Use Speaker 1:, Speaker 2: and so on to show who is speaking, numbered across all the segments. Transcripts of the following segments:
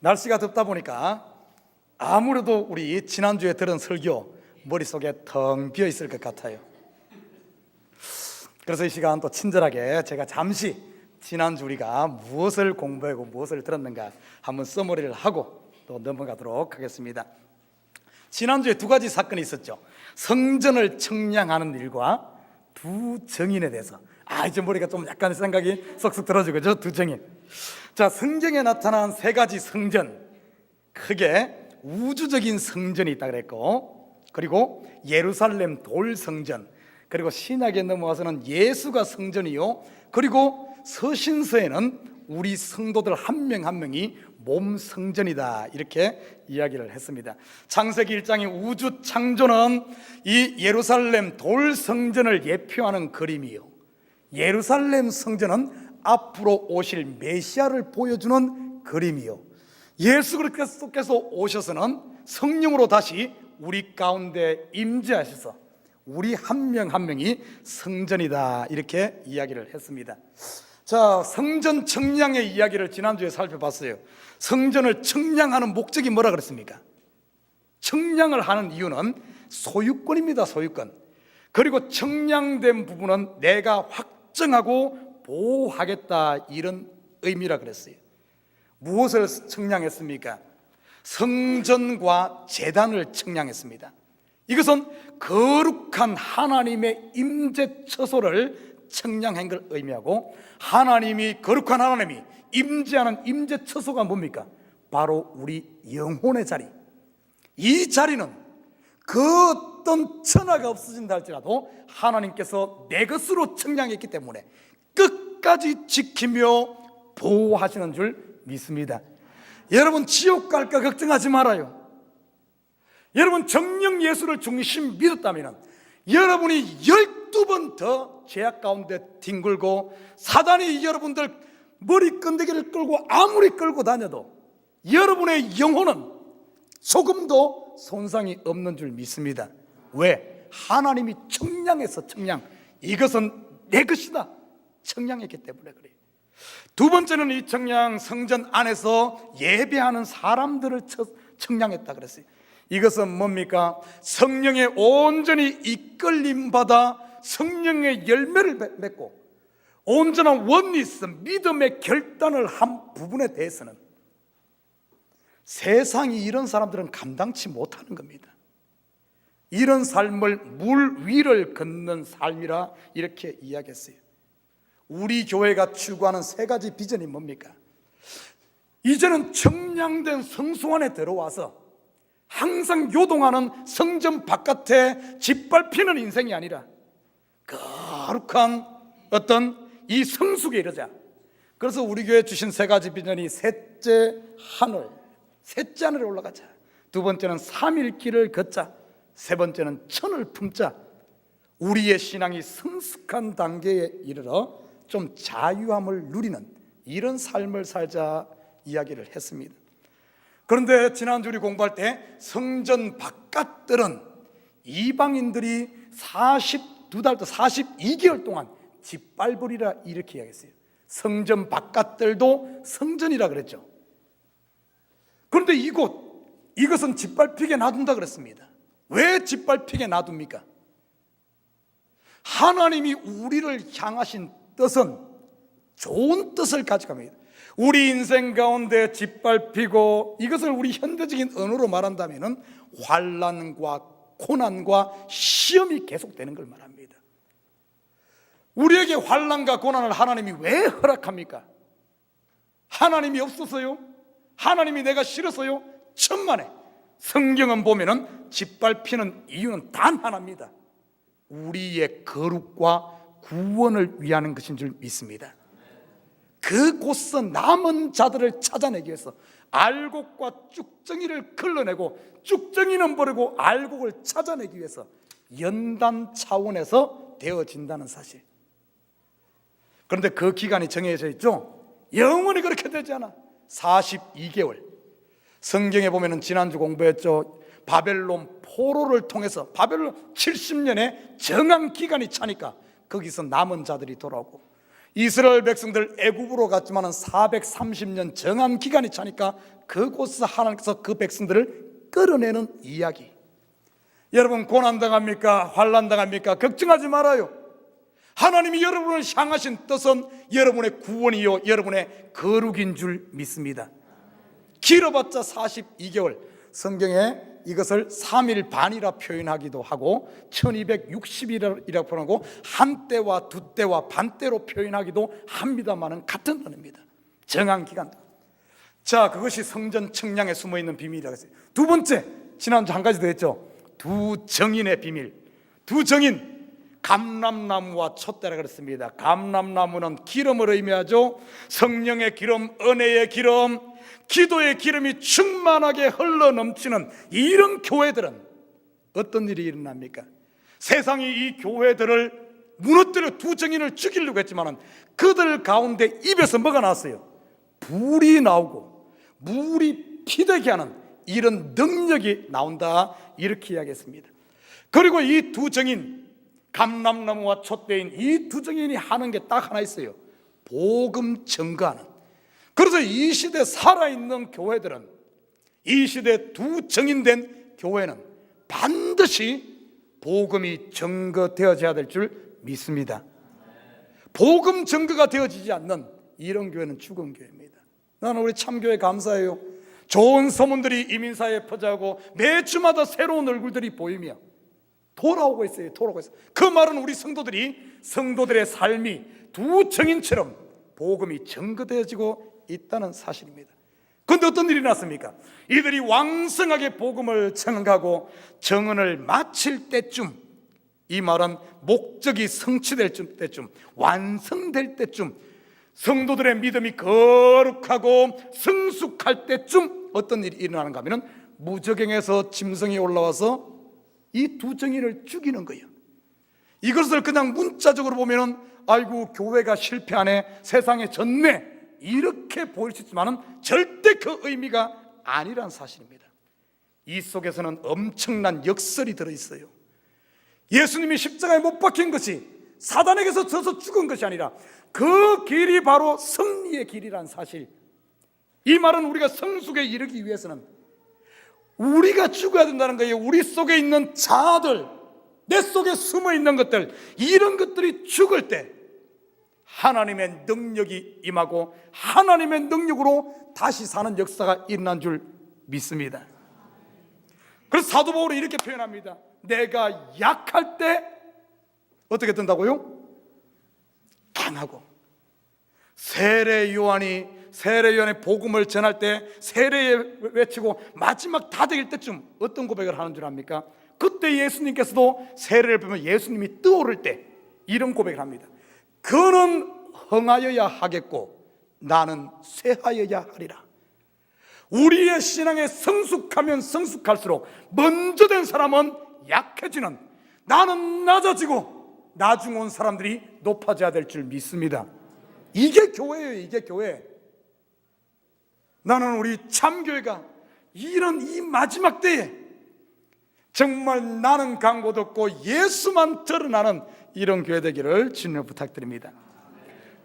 Speaker 1: 날씨가 덥다 보니까 아무래도 우리 지난주에 들은 설교 머릿속에 텅 비어 있을 것 같아요. 그래서 이 시간 또 친절하게 제가 잠시 지난주 우리가 무엇을 공부하고 무엇을 들었는가 한번 써머리를 하고 또 넘어가도록 하겠습니다. 지난주에 두 가지 사건이 있었죠. 성전을 청량하는 일과 두 증인에 대해서. 이제 머리가 좀 약간 생각이 쏙쏙 들어지고, 그죠? 두 증인. 자, 성경에 나타난 세 가지 성전, 크게 우주적인 성전이 있다 그랬고, 그리고 예루살렘 돌 성전, 그리고 신약에 넘어와서는 예수가 성전이요, 그리고 서신서에는 우리 성도들 한 명 한 명이 몸 성전이다, 이렇게 이야기를 했습니다. 창세기 1장의 우주 창조는 이 예루살렘 돌 성전을 예표하는 그림이요, 예루살렘 성전은 앞으로 오실 메시아를 보여주는 그림이요, 예수 그리스도께서 오셔서는 성령으로 다시 우리 가운데 임재하셔서 우리 한 명 한 명이 성전이다, 이렇게 이야기를 했습니다. 자, 성전 청량의 이야기를 지난주에 살펴봤어요. 성전을 청량하는 목적이 뭐라 그랬습니까? 청량을 하는 이유는 소유권입니다. 소유권. 그리고 청량된 부분은 내가 확정하고 보호하겠다, 이런 의미라 그랬어요. 무엇을 청량했습니까? 성전과 제단을 청량했습니다. 이것은 거룩한 하나님의 임재 처소를 청량한 걸 의미하고, 하나님이, 거룩한 하나님이 임재하는 임재 처소가 뭡니까? 바로 우리 영혼의 자리. 이 자리는 그 어떤 천하가 없어진다 할지라도 하나님께서 내 것으로 청량했기 때문에 끝까지 지키며 보호하시는 줄 믿습니다. 여러분, 지옥 갈까 걱정하지 말아요. 여러분, 정령 예수를 중심 믿었다면 여러분이 12번 더 죄악 가운데 뒹굴고 사단이 여러분들 머리끈데기를 끌고 아무리 끌고 다녀도 여러분의 영혼은 조금도 손상이 없는 줄 믿습니다. 왜? 하나님이 청량해서 청량, 이것은 내 것이다, 청량했기 때문에 그래요. 두 번째는 이 청량, 성전 안에서 예배하는 사람들을 청량했다 그랬어요. 이것은 뭡니까? 성령에 온전히 이끌림 받아 성령의 열매를 맺고 온전한 원리스, 믿음의 결단을 한 부분에 대해서는 세상이 이런 사람들은 감당치 못하는 겁니다. 이런 삶을 물 위를 걷는 삶이라 이렇게 이야기했어요. 우리 교회가 추구하는 세 가지 비전이 뭡니까? 이제는 청량된 성소 안에 들어와서 항상 요동하는 성전 바깥에 짓밟히는 인생이 아니라 거룩한 어떤 이 성숙에 이르자. 그래서 우리 교회 주신 세 가지 비전이 셋째 하늘에 올라가자, 두 번째는 삼일길을 걷자, 세 번째는 천을 품자. 우리의 신앙이 성숙한 단계에 이르러 좀 자유함을 누리는 이런 삶을 살자 이야기를 했습니다. 그런데 지난주 우리 공부할 때 성전 바깥들은 이방인들이 42달 또 42개월 동안 짓밟으리라 이렇게 이야기했어요. 성전 바깥들도 성전이라 그랬죠. 그런데 이것은 짓밟히게 놔둔다 그랬습니다. 왜 짓밟히게 놔둡니까? 하나님이 우리를 향하신 뜻은 좋은 뜻을 가지고 갑니다. 우리 인생 가운데 짓밟히고, 이것을 우리 현대적인 언어로 말한다면 환난과 고난과 시험이 계속되는 걸 말합니다. 우리에게 환난과 고난을 하나님이 왜 허락합니까? 하나님이 없어서요? 하나님이 내가 싫어서요? 천만에. 성경은 보면은 짓밟히는 이유는 단 하나입니다. 우리의 거룩과 구원을 위하는 것인 줄 믿습니다. 그곳서 남은 자들을 찾아내기 위해서 알곡과 쭉정이를 걸러내고, 쭉정이는 버리고 알곡을 찾아내기 위해서 연단 차원에서 되어진다는 사실. 그런데 그 기간이 정해져 있죠. 영원히 그렇게 되지 않아. 42개월. 성경에 보면은 지난주 공부했죠. 바벨론 포로를 통해서 바벨론 70년의 정한 기간이 차니까 거기서 남은 자들이 돌아오고, 이스라엘 백성들 애굽으로 갔지만은 430년 정한 기간이 차니까 그곳에서 하나님께서 그 백성들을 끌어내는 이야기. 여러분, 고난당합니까? 환난당합니까? 걱정하지 말아요. 하나님이 여러분을 향하신 뜻은 여러분의 구원이요 여러분의 거룩인 줄 믿습니다. 길어봤자 42개월. 성경에 이것을 3일 반이라 표현하기도 하고 1260일이라고 표현하고 한때와 두때와 반때로 표현하기도 합니다만은 같은 단어입니다. 정한 기간. 자, 그것이 성전 청량에 숨어있는 비밀이라고 했어요. 두 번째, 지난주 한 가지 더 했죠. 두 정인의 비밀. 두 정인, 감람나무와 촛대라 그랬습니다. 감람나무는 기름을 의미하죠. 성령의 기름, 은혜의 기름, 기도의 기름이 충만하게 흘러넘치는 이런 교회들은 어떤 일이 일어납니까? 세상이 이 교회들을 무너뜨려 두 정인을 죽이려고 했지만 그들 가운데 입에서 뭐가 나왔어요? 불이 나오고 물이 피되게 하는 이런 능력이 나온다, 이렇게 이야기했습니다. 그리고 이 두 정인, 감람나무와 촛대인 이 두 정인이 하는 게 딱 하나 있어요. 복음 증거하는. 그래서 이 시대 살아있는 교회들은, 이 시대 두 정인된 교회는 반드시 복음이 증거되어져야 될 줄 믿습니다. 복음 증거가 되어지지 않는 이런 교회는 죽은 교회입니다. 나는 우리 참교회 감사해요. 좋은 소문들이 이민사회에 퍼져가고 매주마다 새로운 얼굴들이 보이며 돌아오고 있어요. 돌아오고 있어요. 그 말은 우리 성도들의 삶이 두 정인처럼 복음이 증거되어지고 있다는 사실입니다. 그런데 어떤 일이 났습니까? 이들이 왕성하게 복음을 전하고 정언을 마칠 때쯤, 이 말은 목적이 성취될 때쯤, 완성될 때쯤, 성도들의 믿음이 거룩하고 성숙할 때쯤 어떤 일이 일어나는가 하면 무저갱에서 짐승이 올라와서 이 두 정인을 죽이는 거예요. 이것을 그냥 문자적으로 보면 아이고 교회가 실패하네, 세상에 졌네, 이렇게 보일 수 있지만 절대 그 의미가 아니란 사실입니다. 이 속에서는 엄청난 역설이 들어있어요. 예수님이 십자가에 못 박힌 것이 사단에게서 져서 죽은 것이 아니라 그 길이 바로 승리의 길이란 사실. 이 말은 우리가 성숙에 이르기 위해서는 우리가 죽어야 된다는 거예요. 우리 속에 있는 자아들, 내 속에 숨어 있는 것들, 이런 것들이 죽을 때 하나님의 능력이 임하고 하나님의 능력으로 다시 사는 역사가 일어난 줄 믿습니다. 그래서 사도 바울은 이렇게 표현합니다. 내가 약할 때 어떻게 된다고요? 강하고. 세례 요한의 복음을 전할 때 세례에 외치고 마지막 다될 때쯤 어떤 고백을 하는 줄 압니까? 그때 예수님께서도 세례를 보면 예수님이 떠오를 때 이런 고백을 합니다. 그는 흥하여야 하겠고 나는 쇠하여야 하리라. 우리의 신앙에 성숙하면 성숙할수록 먼저 된 사람은 약해지는, 나는 낮아지고 나중 온 사람들이 높아져야 될 줄 믿습니다. 이게 교회예요. 이게 교회. 나는 우리 참교회가 이런 이 마지막 때에 정말 나는 강고도 없고 예수만 드러나는 이런 교회 되기를 주님을 부탁드립니다.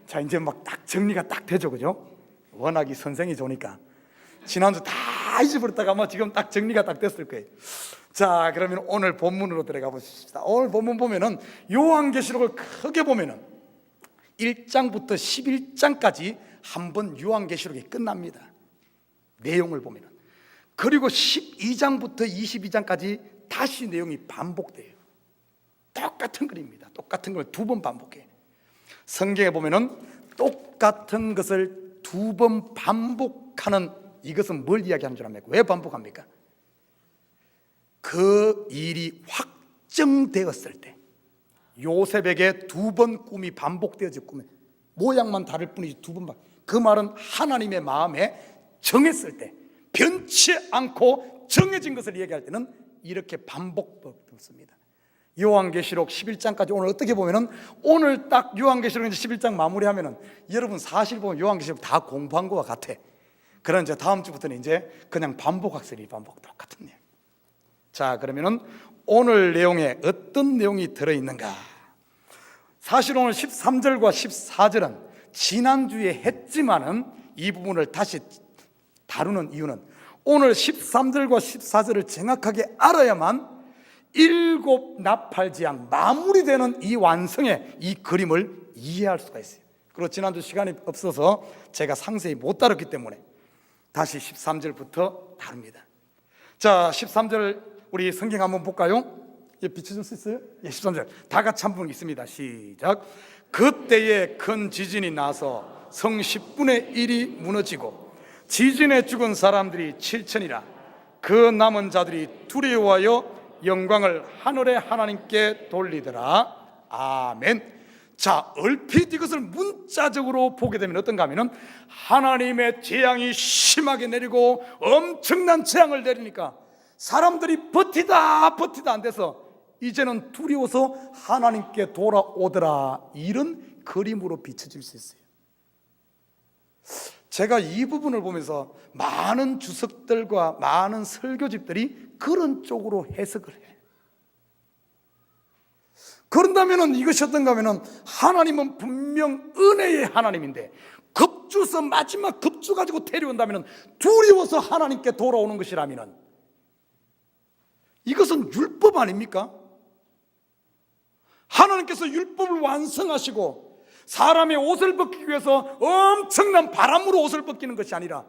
Speaker 1: 자, 이제 막 딱 정리가 딱 되죠, 그죠? 워낙 이 선생이 좋으니까 지난주 다 잊어버렸다가 뭐 지금 딱 정리가 딱 됐을 거예요. 자, 그러면 오늘 본문으로 들어가 보십시다. 오늘 본문 보면은 요한계시록을 크게 보면은 1장부터 11장까지 한번 요한계시록이 끝납니다. 내용을 보면은. 그리고 12장부터 22장까지 다시 내용이 반복돼요. 똑같은 글입니다. 똑같은 걸 두 번 반복해요. 성경에 보면은 똑같은 것을 두 번 반복하는 이것은 뭘 이야기하는 줄 압니까? 왜 반복합니까? 그 일이 확정되었을 때, 요셉에게 두 번 꿈이 반복되어질 꿈에 모양만 다를 뿐이지 두 번 그 말은 하나님의 마음에 정했을 때, 변치 않고 정해진 것을 얘기할 때는 이렇게 반복됩니다. 요한계시록 11장까지 오늘 어떻게 보면은 오늘 딱 요한계시록 11장 마무리하면은 여러분 사실 보면 요한계시록 다 공부한 것과 같아. 그런 이제 다음 주부터는 이제 그냥 반복 학습이 반복 똑같은 내용. 자, 그러면은 오늘 내용에 어떤 내용이 들어 있는가? 사실 오늘 13절과 14절은 지난주에 했지만은 이 부분을 다시 다루는 이유는 오늘 13절과 14절을 정확하게 알아야만 일곱 나팔지향 마무리되는 이 완성의 이 그림을 이해할 수가 있어요. 그리고 지난주 시간이 없어서 제가 상세히 못 다뤘기 때문에 다시 13절부터 다룹니다. 자, 13절 우리 성경 한번 볼까요? 예, 비춰줄 수 있어요? 예, 13절 다 같이 한 번 있습니다. 시작. 그때에 큰 지진이 나서 성 10분의 1이 무너지고 지진에 죽은 사람들이 7천이라. 그 남은 자들이 두려워하여 영광을 하늘의 하나님께 돌리더라. 아멘. 자, 얼핏 이것을 문자적으로 보게 되면 어떤가 하면은 하나님의 재앙이 심하게 내리고 엄청난 재앙을 내리니까 사람들이 버티다 안 돼서 이제는 두려워서 하나님께 돌아오더라, 이런 그림으로 비춰질 수 있어요. 제가 이 부분을 보면서 많은 주석들과 많은 설교집들이 그런 쪽으로 해석을 해. 그런다면 이것이 어떤가 하면 하나님은 분명 은혜의 하나님인데 급주서 마지막 급주 가지고 데려온다면 두려워서 하나님께 돌아오는 것이라면 이것은 율법 아닙니까? 하나님께서 율법을 완성하시고 사람의 옷을 벗기기 위해서 엄청난 바람으로 옷을 벗기는 것이 아니라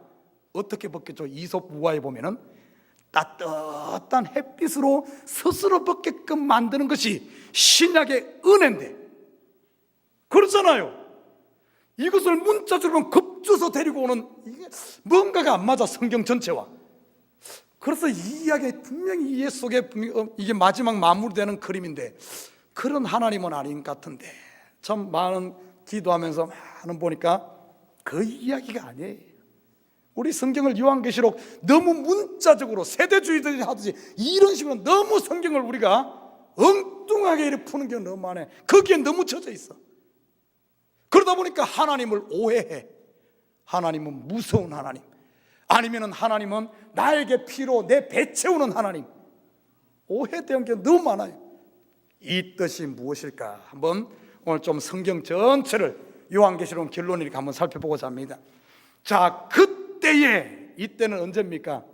Speaker 1: 어떻게 벗겼죠? 이솝 우화에 보면은 따뜻한 햇빛으로 스스로 벗게끔 만드는 것이 신약의 은혜인데, 그렇잖아요. 이것을 문자적으로 급주서 데리고 오는, 이게 뭔가가 안 맞아, 성경 전체와. 그래서 이 이야기 분명히 이해 속에 이게 마지막 마무리되는 그림인데 그런 하나님은 아닌 것 같은데, 참 많은 기도하면서 많은 보니까 그 이야기가 아니에요. 우리 성경을 요한계시록 너무 문자적으로 세대주의들이 하듯이 이런 식으로 너무 성경을 우리가 엉뚱하게 이렇게 푸는 게 너무 많아. 거기에 너무 젖어 있어. 그러다 보니까 하나님을 오해해. 하나님은 무서운 하나님, 아니면 하나님은 나에게 피로 내 배 채우는 하나님, 오해되는 게 너무 많아요. 이 뜻이 무엇일까? 한번 오늘 좀 성경 전체를 요한계시록 결론이니까 한번 살펴보고자 합니다. 자, 그때에, 이때는 언제입니까?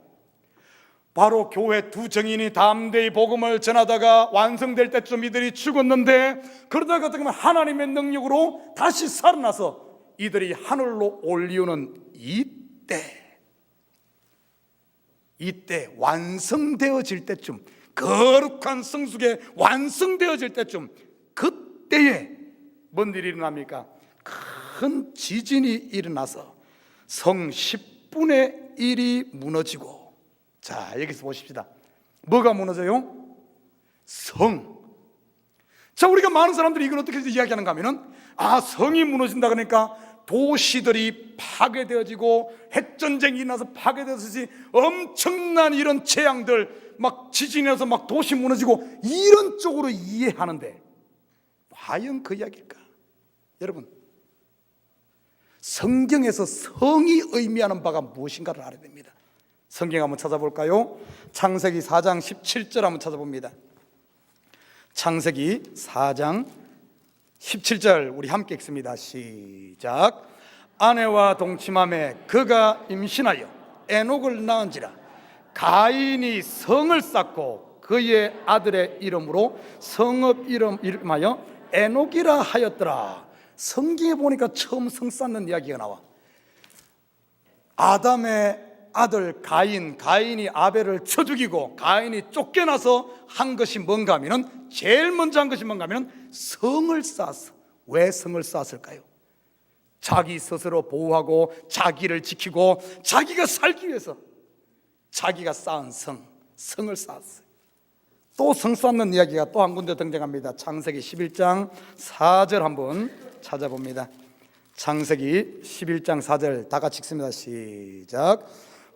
Speaker 1: 바로 교회 두 정인이 담대히 복음을 전하다가 완성될 때쯤 이들이 죽었는데, 그러다가 어떻게 보면 하나님의 능력으로 다시 살아나서 이들이 하늘로 올리우는 이때 완성되어질 때쯤, 거룩한 성숙에 완성되어질 때쯤, 그때에 뭔 일이 일어납니까? 큰 지진이 일어나서 성 10분의 1이 무너지고. 자, 여기서 보십시다. 뭐가 무너져요? 성. 자, 우리가 많은 사람들이 이걸 어떻게 이야기하는가 하면은, 성이 무너진다 그러니까 도시들이 파괴되어지고 핵전쟁이 나서 파괴되듯이 엄청난 이런 재앙들, 막 지진이 나서 막 도시 무너지고 이런 쪽으로 이해하는데 과연 그 이야기일까? 여러분, 성경에서 성이 의미하는 바가 무엇인가를 알아야 됩니다. 성경 한번 찾아볼까요? 창세기 4장 17절 한번 찾아봅니다. 창세기 4장 17절 우리 함께 읽습니다. 시작. 아내와 동침함에 그가 임신하여 에녹을 낳은지라. 가인이 성을 쌓고 그의 아들의 이름으로 성읍 이름하여 에녹이라 하였더라. 성경에 보니까 처음 성 쌓는 이야기가 나와. 아담의 아들 가인이 아벨을 쳐 죽이고 가인이 쫓겨나서 한 것이 뭔가 하면은, 제일 먼저 한 것이 뭔가 하면은 성을 쌓았어. 왜 성을 쌓았을까요? 자기 스스로 보호하고 자기를 지키고 자기가 살기 위해서 자기가 쌓은 성을 쌓았어요. 또 성 쌓는 이야기가 또 한 군데 등장합니다. 창세기 11장 4절 한번 찾아봅니다. 창세기 11장 4절 다 같이 읽습니다. 시작.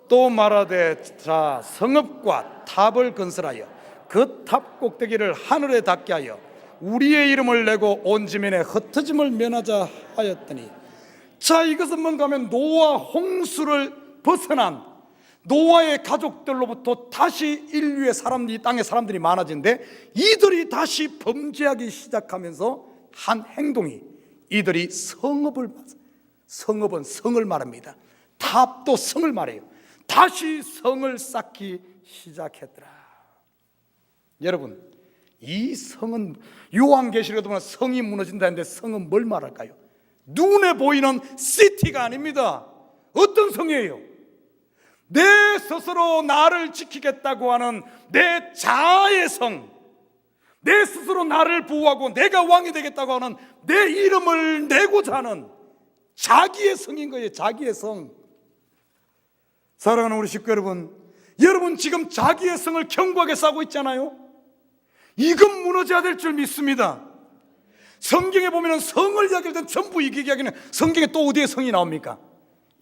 Speaker 1: 또 말하되 자 성읍과 탑을 건설하여 그 탑 꼭대기를 하늘에 닿게 하여 우리의 이름을 내고 온 지면에 흩어짐을 면하자 하였더니. 자, 이것은 뭔가 하면 노아 홍수를 벗어난 노아의 가족들로부터 다시 인류의 사람들이, 땅의 사람들이 많아지는데 이들이 다시 범죄하기 시작하면서 한 행동이, 이들이 성읍을 성읍은 성을 말합니다. 탑도 성을 말해요. 다시 성을 쌓기 시작했더라. 여러분, 이 성은 요한계시록에 보면 성이 무너진다 했는데 성은 뭘 말할까요? 눈에 보이는 시티가 아닙니다. 어떤 성이에요? 내 스스로 나를 지키겠다고 하는 내 자아의 성, 내 스스로 나를 보호하고 내가 왕이 되겠다고 하는 내 이름을 내고자 하는 자기의 성인 거예요. 자기의 성. 사랑하는 우리 식구 여러분, 여러분 지금 자기의 성을 견고하게 쌓고 있잖아요. 이건 무너져야 될 줄 믿습니다. 성경에 보면 성을 이야기할 땐 전부 이야기는 성경에 또 어디에 성이 나옵니까?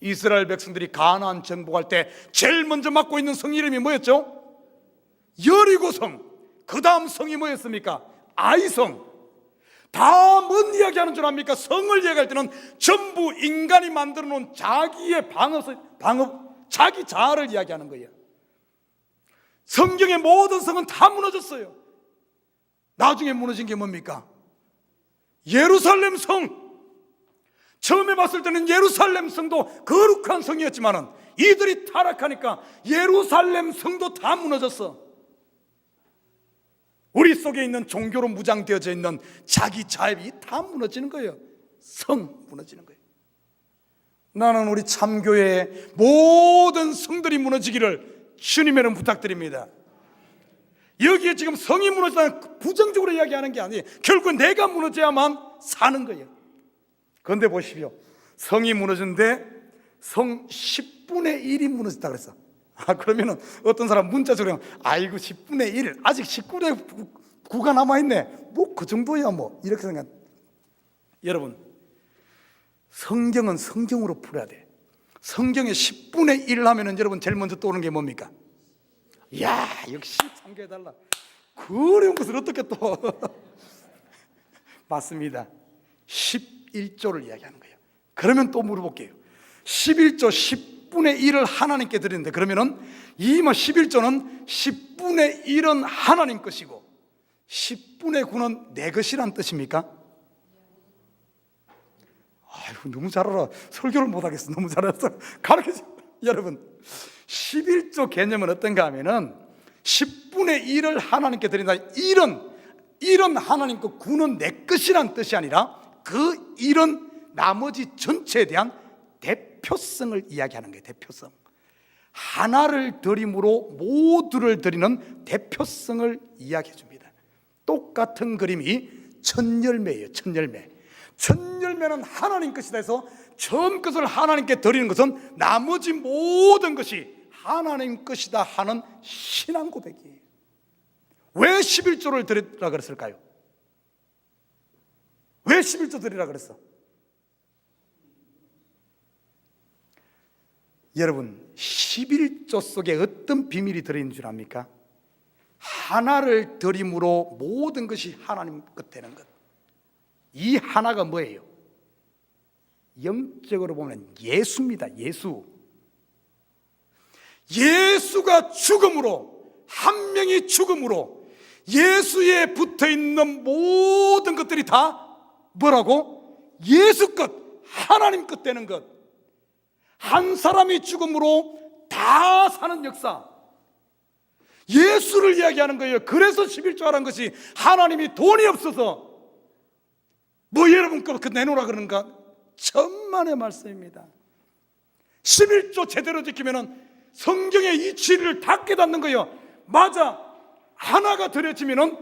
Speaker 1: 이스라엘 백성들이 가나안 정복할 때 제일 먼저 맡고 있는 성 이름이 뭐였죠? 여리고성. 그 다음 성이 뭐였습니까? 아이성. 다 뭔 이야기하는 줄 압니까? 성을 이야기할 때는 전부 인간이 만들어 놓은 자기의 자기 자아를 이야기하는 거예요. 성경의 모든 성은 다 무너졌어요. 나중에 무너진 게 뭡니까? 예루살렘 성. 처음에 봤을 때는 예루살렘 성도 거룩한 성이었지만은 이들이 타락하니까 예루살렘 성도 다 무너졌어. 우리 속에 있는 종교로 무장되어져 있는 자기 자입이 다 무너지는 거예요. 성 무너지는 거예요. 나는 우리 참교회의 모든 성들이 무너지기를 주님의 이름 부탁드립니다. 여기에 지금 성이 무너지다는 부정적으로 이야기하는 게 아니에요. 결국 내가 무너져야만 사는 거예요. 그런데 보십시오. 성이 무너졌는데 성 10분의 1이 무너졌다 그랬어. 그러면은 어떤 사람 문자적으로 아이고 10분의 1 아직 19분의 9가 남아있네. 뭐 그 정도야 뭐 이렇게 생각. 여러분, 성경은 성경으로 풀어야 돼. 성경에 10분의 1 하면은 여러분 제일 먼저 떠오르는 게 뭡니까? 이야, 역시 참교해달라. 그 어려운 것을 어떻게 또 맞습니다. 11조를 이야기하는 거예요. 그러면 또 물어볼게요. 11조 10분의 1을 하나님께 드리는데 그러면은 이 11조는 10분의 1은 하나님 것이고 10분의 9는 내 것이란 뜻입니까? 아이고, 너무 잘 알아. 설교를 못하겠어. 너무 잘 알았어. 가르쳐줘. 여러분, 11조 개념은 어떤가 하면은 10분의 1을 하나님께 드린다. 1은 하나님 것, 9는 내 것이란 뜻이 아니라 그 1은 나머지 전체에 대한 대표성을 이야기하는 거예요. 대표성. 하나를 드림으로 모두를 드리는 대표성을 이야기해 줍니다. 똑같은 그림이 천열매예요. 천열매. 천열매는 하나님 것이다 해서 처음 것을 하나님께 드리는 것은 나머지 모든 것이 하나님 것이다 하는 신앙 고백이에요. 왜 11조를 드리라 그랬을까요? 왜 11조 드리라 그랬어? 여러분, 11조 속에 어떤 비밀이 들어있는 줄 압니까? 하나를 드림으로 모든 것이 하나님 것 되는 것. 이 하나가 뭐예요? 영적으로 보면 예수입니다. 예수. 예수가 죽음으로, 한 명이 죽음으로 예수에 붙어있는 모든 것들이 다 뭐라고? 예수 것, 하나님 것 되는 것. 한 사람이 죽음으로 다 사는 역사. 예수를 이야기하는 거예요. 그래서 11조 하라는 것이 하나님이 돈이 없어서 뭐 여러분 거 내놓으라 그러는가? 천만의 말씀입니다. 11조 제대로 지키면은 성경의 이치를 다 깨닫는 거예요. 맞아, 하나가 드려지면은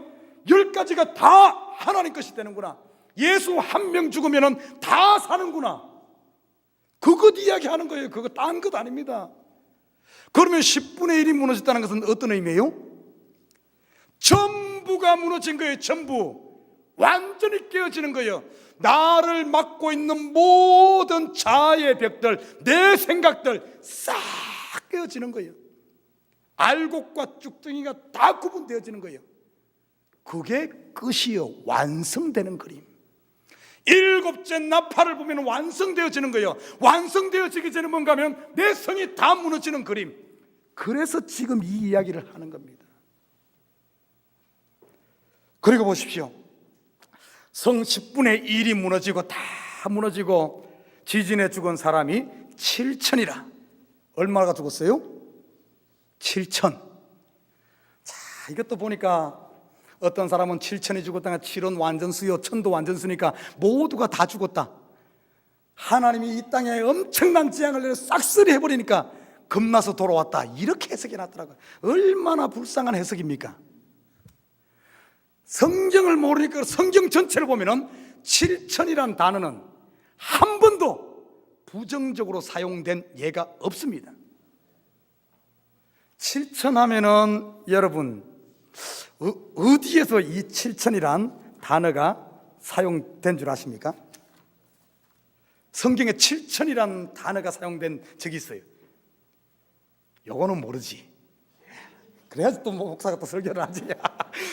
Speaker 1: 10가지가 다 하나님 것이 되는구나. 예수 한 명 죽으면은 다 사는구나. 그것 이야기하는 거예요. 그거 딴 것 아닙니다. 그러면 10분의 1이 무너졌다는 것은 어떤 의미예요? 전부가 무너진 거예요. 전부. 완전히 깨어지는 거예요. 나를 막고 있는 모든 자아의 벽들, 내 생각들 싹 깨어지는 거예요. 알곡과 쭉둥이가 다 구분되어지는 거예요. 그게 끝이요. 완성되는 그림. 7째 나팔을 보면 완성되어지는 거예요. 완성되어지기 전에 뭔가 하면 내 성이 다 무너지는 그림. 그래서 지금 이 이야기를 하는 겁니다. 그리고 보십시오. 성 10분의 1이 무너지고 다 무너지고 지진에 죽은 사람이 7천이라. 얼마가 죽었어요? 7천. 자, 이것도 보니까 어떤 사람은 7천이 죽었다가 7은 완전수요, 1000도 완전수니까 모두가 다 죽었다. 하나님이 이 땅에 엄청난 재앙을 내려 싹쓸이 해버리니까 겁나서 돌아왔다, 이렇게 해석해 놨더라고요. 얼마나 불쌍한 해석입니까? 성경을 모르니까 성경 전체를 보면은 7천이라는 단어는 한 번도 부정적으로 사용된 예가 없습니다. 7천 하면은 여러분 어디에서 이 7천이란 단어가 사용된 줄 아십니까? 성경에 7천이라는 단어가 사용된 적이 있어요. 요거는 모르지. 그래야지 또 목사가 또 설교를 하지.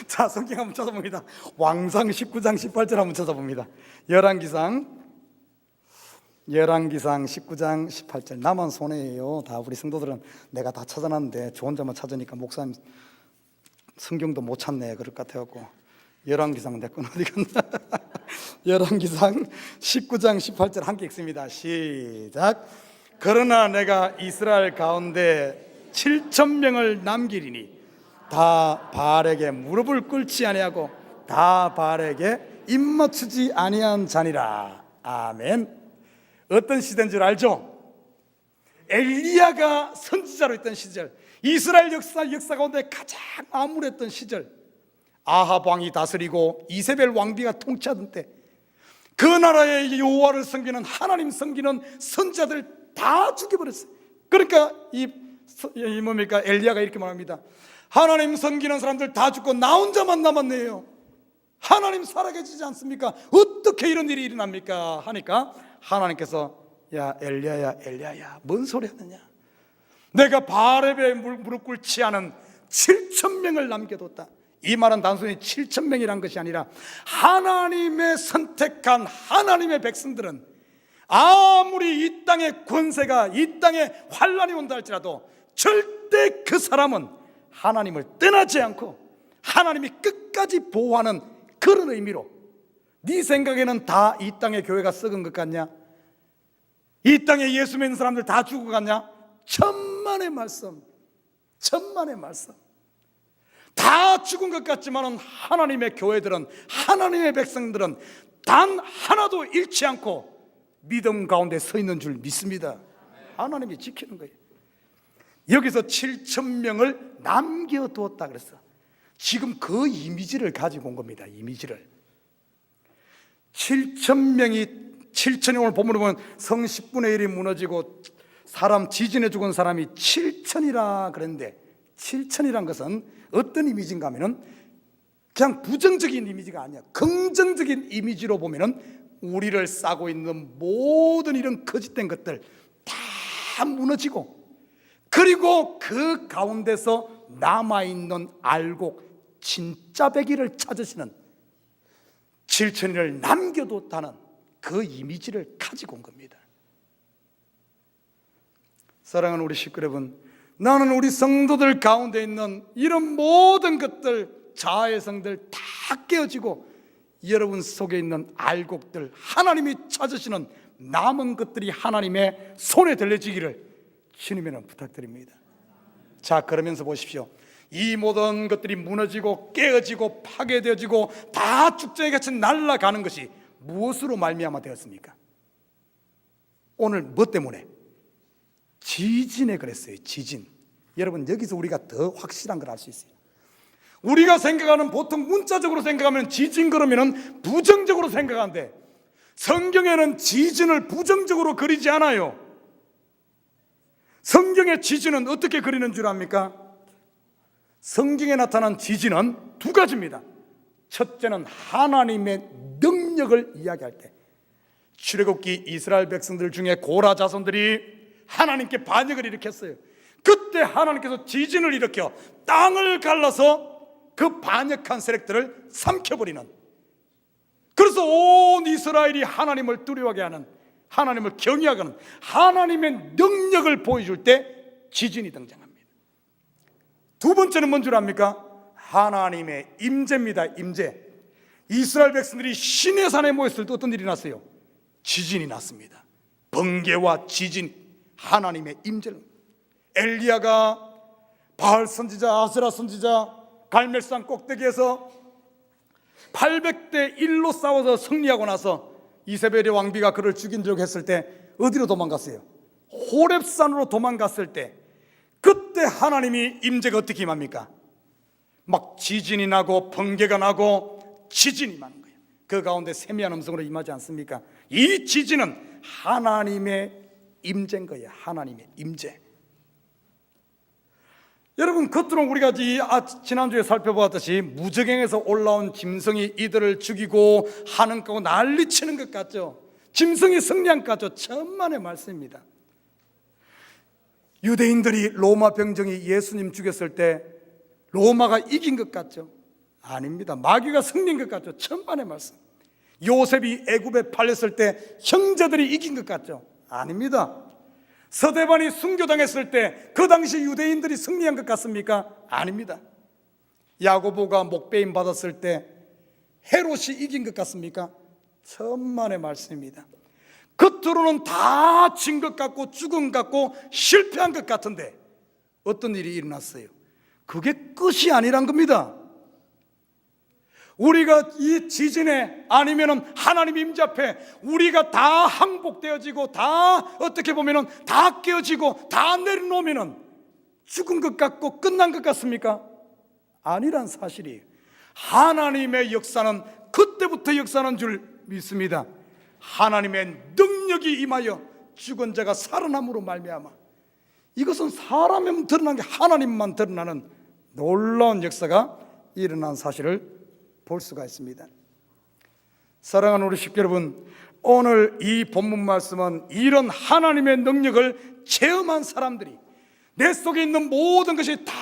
Speaker 1: 자, 성경 한번 찾아봅니다. 왕상 19장 18절 한번 찾아봅니다. 열왕기상 19장 18절. 나만 손해예요. 다 우리 성도들은 내가 다 찾아놨는데 저 혼자만 찾으니까 목사님 성경도 못 찾네 그럴 것 같아갖고. 열왕기상 내 건 어디 갔나? 열왕기상 19장 18절 함께 읽습니다. 시작. 그러나 내가 이스라엘 가운데 7,000명을 남기리니 다 바알에게 무릎을 꿇지 아니하고 다 바알에게 입맞추지 아니한 자니라. 아멘. 어떤 시대인 줄 알죠? 엘리야가 선지자로 있던 시절, 이스라엘 역사 가운데 가장 암울했던 시절, 아합 왕이 다스리고 이세벨 왕비가 통치하던 때, 그 나라의 여호와를 섬기는, 하나님 섬기는 선지자들 다 죽여버렸어요. 그러니까 이 뭡니까? 엘리야가 이렇게 말합니다. 하나님 섬기는 사람들 다 죽고 나 혼자만 남았네요. 하나님 살아계시지 않습니까? 어떻게 이런 일이 일어납니까? 하니까 하나님께서 야 엘리야야 뭔 소리 하느냐? 내가 바알에 무릎 꿇지 않은 7,000명을 남겨뒀다. 이 말은 단순히 7,000명이란 것이 아니라 하나님의 선택한 하나님의 백성들은 아무리 이 땅에 권세가, 이 땅에 환란이 온다 할지라도 절대 그 사람은 하나님을 떠나지 않고 하나님이 끝까지 보호하는 그런 의미로, 네 생각에는 다 이 땅의 교회가 썩은 것 같냐? 이 땅에 예수 믿는 사람들 다 죽어갔냐? 천만의 말씀, 천만의 말씀. 다 죽은 것 같지만 하나님의 교회들은, 하나님의 백성들은 단 하나도 잃지 않고 믿음 가운데 서 있는 줄 믿습니다. 하나님이 지키는 거예요. 여기서 7,000명을 남겨두었다 그랬어. 지금 그 이미지를 가지고 온 겁니다. 이미지를. 7,000명이 오늘 본문을 보면 성 10분의 1이 무너지고 사람 지진에 죽은 사람이 7천이라 그랬는데, 7천이란 것은 어떤 이미지인가 하면은 그냥 부정적인 이미지가 아니야. 긍정적인 이미지로 보면은 우리를 싸고 있는 모든 이런 거짓된 것들 다 무너지고, 그리고 그 가운데서 남아있는 알곡 진짜 배기를 찾으시는 7천을 남겨뒀다는 그 이미지를 가지고 온 겁니다. 사랑하는 우리 식구 여러분, 나는 우리 성도들 가운데 있는 이런 모든 것들, 자아의 성들 다 깨어지고 여러분 속에 있는 알곡들, 하나님이 찾으시는 남은 것들이 하나님의 손에 들려지기를 주님에는 부탁드립니다. 자, 그러면서 보십시오. 이 모든 것들이 무너지고 깨어지고 파괴되어지고 다 죽정에 같이 날아가는 것이 무엇으로 말미암아 되었습니까? 오늘 뭐 때문에? 지진에 그랬어요. 지진. 여러분, 여기서 우리가 더 확실한 걸 알 수 있어요. 우리가 생각하는, 보통 문자적으로 생각하면 지진 그러면 부정적으로 생각하는데, 성경에는 지진을 부정적으로 그리지 않아요. 성경의 지진은 어떻게 그리는 줄 압니까? 성경에 나타난 지진은 두 가지입니다. 첫째는 하나님의 능력을 이야기할 때, 출애굽기 이스라엘 백성들 중에 고라 자손들이 하나님께 반역을 일으켰어요. 그때 하나님께서 지진을 일으켜 땅을 갈라서 그 반역한 세력들을 삼켜버리는, 그래서 온 이스라엘이 하나님을 두려워하게 하는, 하나님을 경외하게 하는 하나님의 능력을 보여줄 때 지진이 등장합니다. 두 번째는 뭔 줄 압니까? 하나님의 임재입니다. 임재. 이스라엘 백성들이 시내산에 모였을 때 어떤 일이 났어요? 지진이 났습니다. 번개와 지진, 하나님의 임재를. 엘리야가 바알 선지자, 아세라 선지자 갈멜산 꼭대기에서 800대 1로 싸워서 승리하고 나서 이세벨의 왕비가 그를 죽이려고 했을 때 어디로 도망갔어요? 호렙산으로 도망갔을 때 그때 하나님이 임재가 어떻게 임합니까? 막 지진이 나고 번개가 나고 지진이 임하는 거예요. 그 가운데 세미한 음성으로 임하지 않습니까? 이 지진은 하나님의 임재인 거예요. 하나님의 임재. 여러분, 겉으로 우리가 지난주에 살펴보았듯이 무저갱에서 올라온 짐승이 이들을 죽이고 하는 거고 난리치는 것 같죠? 짐승이 승리한 것 같죠? 천만의 말씀입니다. 유대인들이 로마 병정이 예수님 죽였을 때 로마가 이긴 것 같죠? 아닙니다. 마귀가 승리한 것 같죠? 천만의 말씀. 요셉이 애굽에 팔렸을 때 형제들이 이긴 것 같죠? 아닙니다. 서대반이 순교당했을 때 그 당시 유대인들이 승리한 것 같습니까? 아닙니다. 야고보가 목베임 받았을 때 헤롯이 이긴 것 같습니까? 천만의 말씀입니다. 겉으로는 다 진 것 같고 죽은 것 같고 실패한 것 같은데 어떤 일이 일어났어요? 그게 끝이 아니란 겁니다. 우리가 이 지진에 아니면은 하나님 임재 앞에 우리가 다 항복되어지고 다 어떻게 보면은 다 깨어지고 다 내려놓으면은 죽은 것 같고 끝난 것 같습니까? 아니란 사실이에요. 하나님의 역사는 그때부터 역사하는 줄 믿습니다. 하나님의 능력이 임하여 죽은 자가 살아남으로 말미암아. 이것은 사람에만 드러난 게 하나님만 드러나는 놀라운 역사가 일어난 사실을 볼 수가 있습니다. 사랑하는 우리 식구 여러분, 오늘 이 본문 말씀은 이런 하나님의 능력을 체험한 사람들이 내 속에 있는 모든 것이 다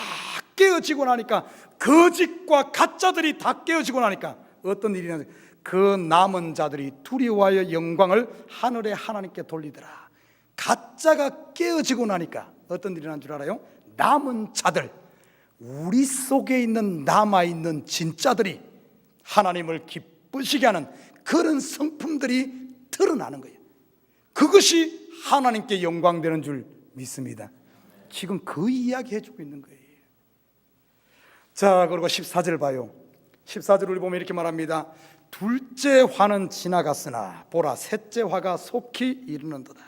Speaker 1: 깨어지고 나니까, 거짓과 가짜들이 다 깨어지고 나니까 어떤 일이 나요? 그 남은 자들이 두려워하여 영광을 하늘의 하나님께 돌리더라. 가짜가 깨어지고 나니까 어떤 일이 난 줄 알아요? 남은 자들, 우리 속에 있는 남아있는 진짜들이 하나님을 기쁘시게 하는 그런 성품들이 드러나는 거예요. 그것이 하나님께 영광되는 줄 믿습니다. 지금 그 이야기 해주고 있는 거예요. 자, 그리고 14절 봐요. 14절을 보면 이렇게 말합니다. 둘째 화는 지나갔으나 보라, 셋째 화가 속히 이르는도다.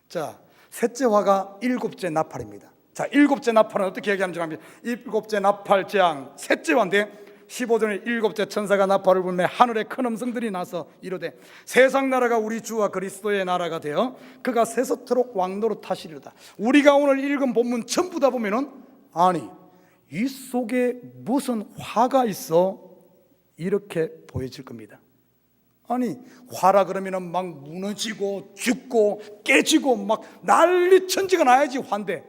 Speaker 1: 자, 셋째 화가 일곱째 나팔입니다. 자, 일곱째 나팔은 어떻게 얘기하는 줄 압니까? 일곱째 나팔 재앙, 셋째 화인데 15절에 일곱째 천사가 나팔을 불매 하늘에 큰 음성들이 나서 이르되 세상 나라가 우리 주와 그리스도의 나라가 되어 그가 세세토록 왕노릇 하시리로다. 우리가 오늘 읽은 본문 전부 다 보면은 아니, 이 속에 무슨 화가 있어 이렇게 보여질 겁니다. 아니, 화라 그러면은 막 무너지고 죽고 깨지고 막 난리 천지가 나야지 화인데,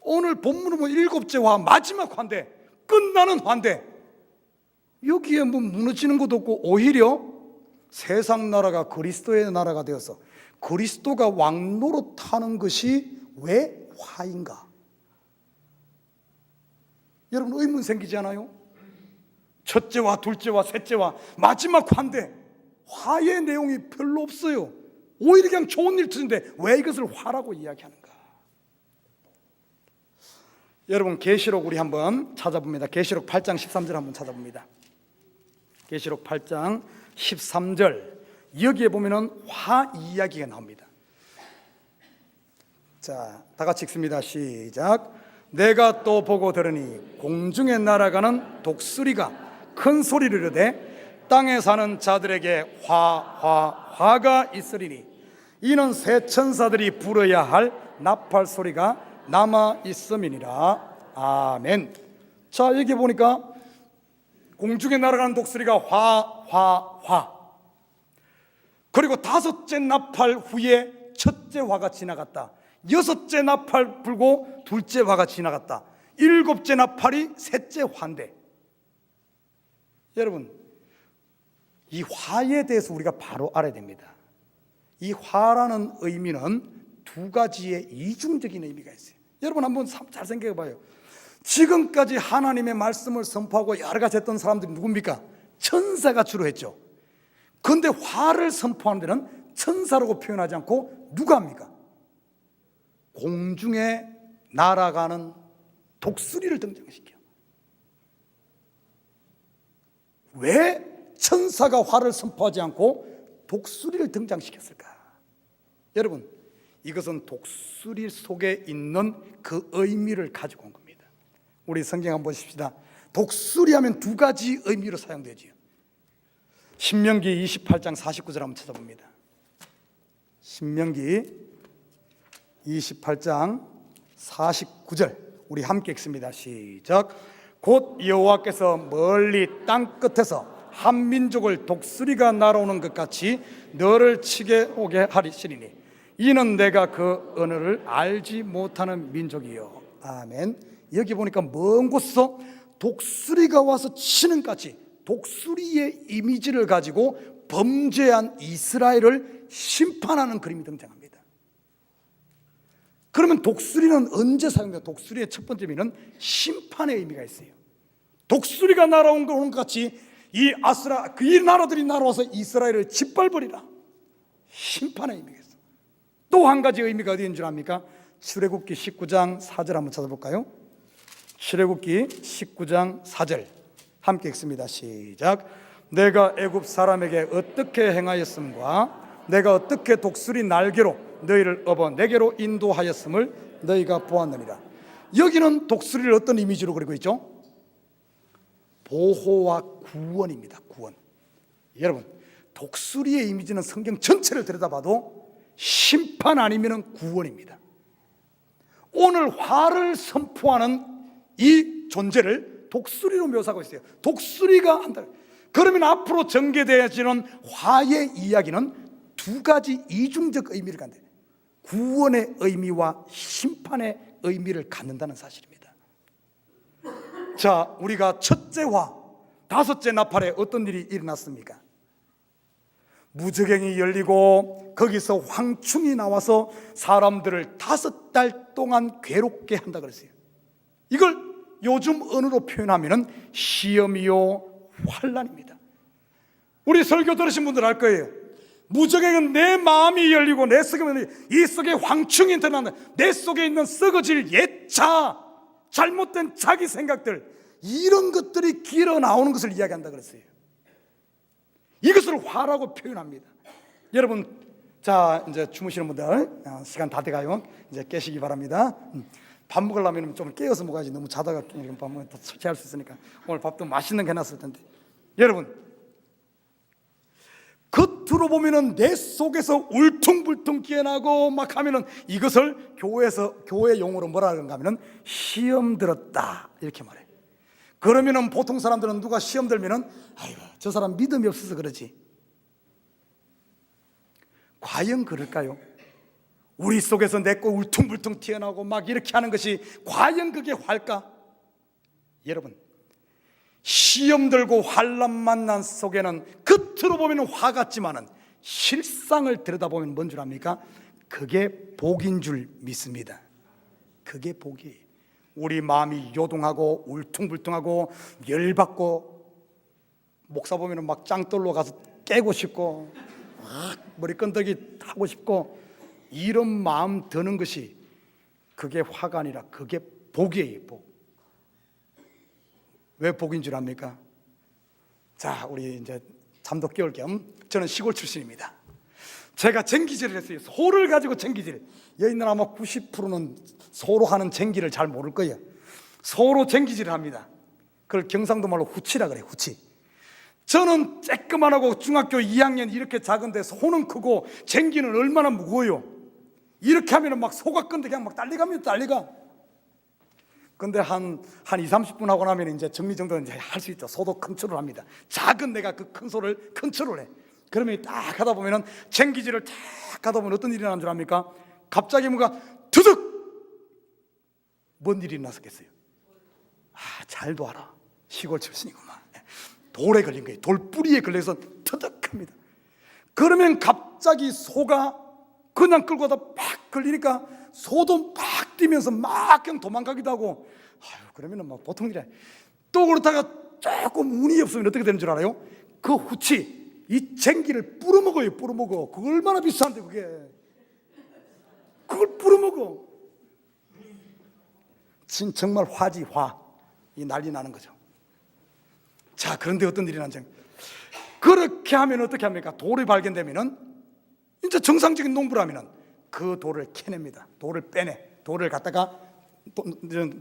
Speaker 1: 오늘 본문은 뭐 일곱째 화, 마지막 화인데, 끝나는 화인데 여기에 뭐 무너지는 것도 없고 오히려 세상 나라가 그리스도의 나라가 되어서 그리스도가 왕노릇하는 것이 왜 화인가? 여러분, 의문 생기지 않아요? 첫째와 둘째와 셋째와 마지막 화인데 화의 내용이 별로 없어요. 오히려 그냥 좋은 일 터진데 왜 이것을 화라고 이야기하는가? 여러분, 계시록 우리 한번 찾아봅니다. 계시록 8장 13절 한번 찾아봅니다. 계시록 8장 13절, 여기에 보면은 화 이야기가 나옵니다. 자, 다 같이 읽습니다. 시작. 내가 또 보고 들으니 공중에 날아가는 독수리가 큰 소리를 이르되 땅에 사는 자들에게 화가 있으리니 이는 새 천사들이 불어야 할 나팔 소리가 남아 있음이니라. 아멘. 자, 여기 보니까 공중에 날아가는 독수리가 화. 그리고 다섯째 나팔 후에 첫째 화가 지나갔다. 여섯째 나팔 불고 둘째 화가 지나갔다. 일곱째 나팔이 셋째 화인데, 여러분, 이 화에 대해서 우리가 바로 알아야 됩니다. 이 화라는 의미는 두 가지의 이중적인 의미가 있어요. 여러분, 한번 잘 생각해 봐요. 지금까지 하나님의 말씀을 선포하고 여러 가지 했던 사람들이 누굽니까? 천사가 주로 했죠. 그런데 화를 선포하는 데는 천사라고 표현하지 않고 누가 합니까? 공중에 날아가는 독수리를 등장시켜. 왜 천사가 활을 선포하지 않고 독수리를 등장시켰을까? 여러분, 이것은 독수리 속에 있는 그 의미를 가지고 온 겁니다. 우리 성경 한번 보십시다. 독수리 하면 두 가지 의미로 사용되지요. 신명기 28장 49절 한번 찾아봅니다. 신명기 28장 49절 우리 함께 읽습니다. 시작. 곧 여호와께서 멀리 땅 끝에서 한 민족을 독수리가 날아오는 것 같이 너를 치게 오게 하리시리니 이는 내가 그 언어를 알지 못하는 민족이요. 아멘. 여기 보니까 먼 곳에서 독수리가 와서 치는 같이 독수리의 이미지를 가지고 범죄한 이스라엘을 심판하는 그림이 등장합니다. 그러면 독수리는 언제 사용돼요? 독수리의 첫 번째 의미는 심판의 의미가 있어요. 독수리가 날아온 것 같이 이 나라들이 날아와서 이스라엘을 짓밟으리라. 심판의 의미가 있어요. 또 한 가지 의미가 어디인 줄 압니까? 출애굽기 19장 4절 한번 찾아볼까요? 출애굽기 19장 4절 함께 읽습니다. 시작. 내가 애굽 사람에게 어떻게 행하였음과 내가 어떻게 독수리 날개로 너희를 업어 내게로 인도하였음을 너희가 보았느니라. 여기는 독수리를 어떤 이미지로 그리고 있죠? 보호와 구원입니다. 구원. 여러분, 독수리의 이미지는 성경 전체를 들여다봐도 심판 아니면 구원입니다. 오늘 화를 선포하는 이 존재를 독수리로 묘사하고 있어요. 독수리가 한다. 그러면 앞으로 전개되어지는 화의 이야기는 두 가지 이중적 의미를 갖는다. 구원의 의미와 심판의 의미를 갖는다는 사실입니다. 자, 우리가 첫째 화, 다섯째 나팔에 어떤 일이 일어났습니까? 무저갱이 열리고 거기서 황충이 나와서 사람들을 5달 동안 괴롭게 한다 그랬어요. 이걸 요즘 언어로 표현하면 시험이요 환난입니다. 우리 설교 들으신 분들 알 거예요. 무저갱은 내 마음이 열리고 내 속에 황충이 드러난다. 내 속에 있는 썩어질 옛차, 잘못된 자기 생각들, 이런 것들이 길어 나오는 것을 이야기한다 그랬어요. 이것을 화라고 표현합니다. 여러분, 자, 이제 주무시는 분들 시간 다 돼가요. 이제 깨시기 바랍니다. 밥 먹으려면 좀 깨어서 먹어야지. 너무 자다가 밥 먹으면 더 설치할 수 있으니까 오늘 밥도 맛있는 게 해놨을 텐데. 여러분, 겉으로 보면은 내 속에서 울퉁불퉁 깨어나고 막 하면은 이것을 교회 용어로 뭐라 그런가 하면은 시험 들었다 이렇게 말해요. 그러면은 보통 사람들은 누가 시험 들면은 아이고 저 사람 믿음이 없어서 그러지. 과연 그럴까요? 우리 속에서 내 거 울퉁불퉁 튀어나오고 막 이렇게 하는 것이 과연 그게 화일까? 여러분, 시험 들고 환난 만난 속에는 겉으로 보면 화 같지만은 실상을 들여다보면 뭔 줄 압니까? 그게 복인 줄 믿습니다. 그게 복이에요. 우리 마음이 요동하고 울퉁불퉁하고 열받고 목사 보면 막 짱돌로 가서 깨고 싶고 막 머리 끈덕이 하고 싶고 이런 마음 드는 것이 그게 화가 아니라 그게 복이에요. 복. 왜 복인 줄 압니까? 자, 우리 이제 잠도 깨울 겸 저는 시골 출신입니다. 제가 쟁기질을 했어요. 소를 가지고 쟁기질. 여인은 아마 90%는 소로 하는 쟁기를 잘 모를 거예요. 소로 쟁기질을 합니다. 그걸 경상도 말로 후치라 그래요. 후치. 저는 쬐끄만하고 중학교 2학년 이렇게 작은데 소는 크고 쟁기는 얼마나 무거워요. 이렇게 하면 막 소가 끈데 그냥 막 달려갑니다. 달려가. 근데 한 20-30분 하고 나면 이제 정리정돈 이제 할 수 있죠. 소도 컨트롤 합니다. 작은 내가 그 큰 소를 컨트롤해. 그러면 딱 하다 보면은 쟁기질을 딱 하다 보면 어떤 일이 나는 줄 압니까? 갑자기 뭔가 드득! 뭔 일이 났었겠어요? 잘도 알아. 시골 출신이구만. 돌에 걸린 거예요. 돌뿌리에 걸려서 터득합니다. 그러면 갑자기 소가 그냥 끌고 가다 팍 걸리니까 소도 막 뛰면서 막 그냥 도망가기도 하고, 그러면은 막 보통 일이야. 또 그렇다가 조금 운이 없으면 어떻게 되는 줄 알아요? 그 후치, 이 쟁기를 뿌려먹어요. 뿌려먹어. 그거 얼마나 비싼데 그게. 그걸 뿌려먹어. 정말 화지 화. 이 난리 나는 거죠. 자, 그런데 어떤 일이 난지, 그렇게 하면 어떻게 합니까? 돌이 발견되면은 이제 정상적인 농부라면은 그 돌을 캐냅니다. 돌을 빼내. 돌을 갖다가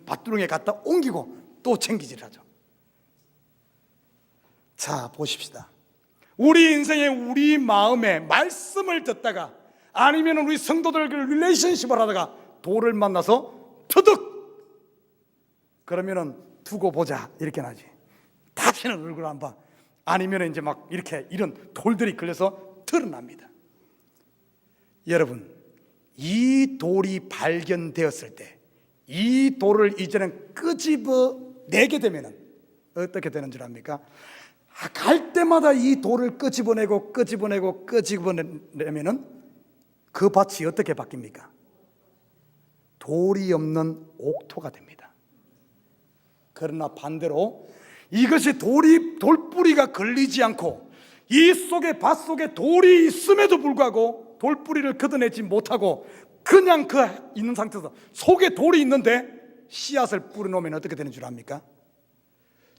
Speaker 1: 밭두렁에 갖다 옮기고 또 챙기질 하죠. 자, 보십시다. 우리 인생에 우리 마음에 말씀을 듣다가 아니면 우리 성도들 릴레이션십을 하다가 돌을 만나서 터득, 그러면은 두고 보자 이렇게 나지. 다시는 얼굴 안 봐. 아니면 이제 막 이렇게 이런 돌들이 걸려서 드러납니다. 여러분, 이 돌이 발견되었을 때 이 돌을 이제는 끄집어내게 되면은 어떻게 되는 줄 압니까? 갈 때마다 이 돌을 끄집어내면은 그 밭이 어떻게 바뀝니까? 돌이 없는 옥토가 됩니다. 그러나 반대로 이것이 돌뿌리가 걸리지 않고 이 속에 밭 속에 돌이 있음에도 불구하고 돌뿌리를 걷어내지 못하고 그냥 그 있는 상태에서 속에 돌이 있는데 씨앗을 뿌려놓으면 어떻게 되는 줄 압니까?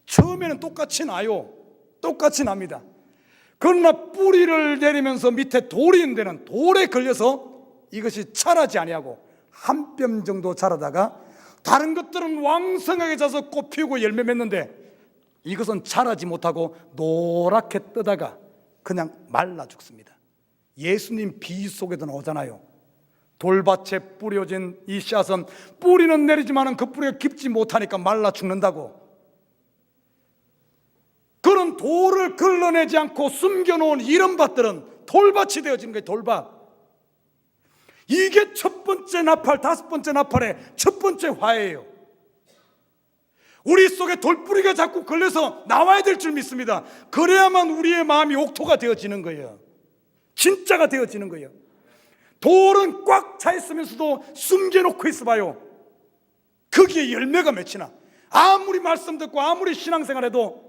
Speaker 1: 처음에는 똑같이 나요. 똑같이 납니다. 그러나 뿌리를 내리면서 밑에 돌이 있는 데는 돌에 걸려서 이것이 자라지 아니하고 한 뼘 정도 자라다가 다른 것들은 왕성하게 자서 꽃 피우고 열매 맺는데 이것은 자라지 못하고 노랗게 뜨다가 그냥 말라 죽습니다. 예수님 비 속에도 나오잖아요. 돌밭에 뿌려진 이 씨앗은 뿌리는 내리지만 그 뿌리가 깊지 못하니까 말라 죽는다고. 그런 돌을 걸러내지 않고 숨겨놓은 이런 밭들은 돌밭이 되어지는 거예요. 돌밭. 이게 첫 번째 나팔, 다섯 번째 나팔의 첫 번째 화예요. 우리 속에 돌뿌리가 자꾸 걸려서 나와야 될 줄 믿습니다. 그래야만 우리의 마음이 옥토가 되어지는 거예요. 진짜가 되어지는 거예요. 돌은 꽉 차 있으면서도 숨겨놓고 있어봐요. 거기에 열매가 맺히나. 아무리 말씀 듣고 아무리 신앙생활해도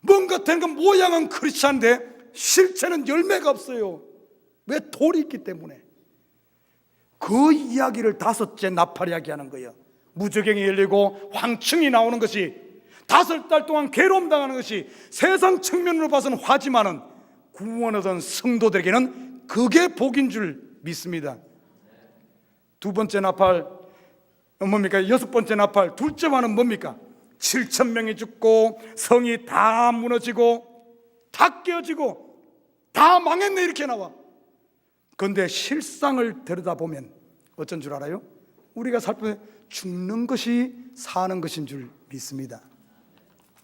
Speaker 1: 뭔가 된 건 모양은 크리스찬인데 실체는 열매가 없어요. 왜? 돌이 있기 때문에. 그 이야기를 다섯째 나팔 이야기하는 거예요. 무저갱이 열리고 황충이 나오는 것이, 5달 동안 괴로움 당하는 것이 세상 측면으로 봐서는 화지만은 구원 얻은 성도들에게는 그게 복인 줄 믿습니다. 두 번째 나팔 뭡니까? 6번째 나팔 둘째 화는 뭡니까? 7,000명이 죽고 성이 다 무너지고 다 깨어지고 다 망했네 이렇게 나와. 그런데 실상을 들여다보면 어쩐 줄 알아요? 우리가 살펴보면 죽는 것이 사는 것인 줄 믿습니다.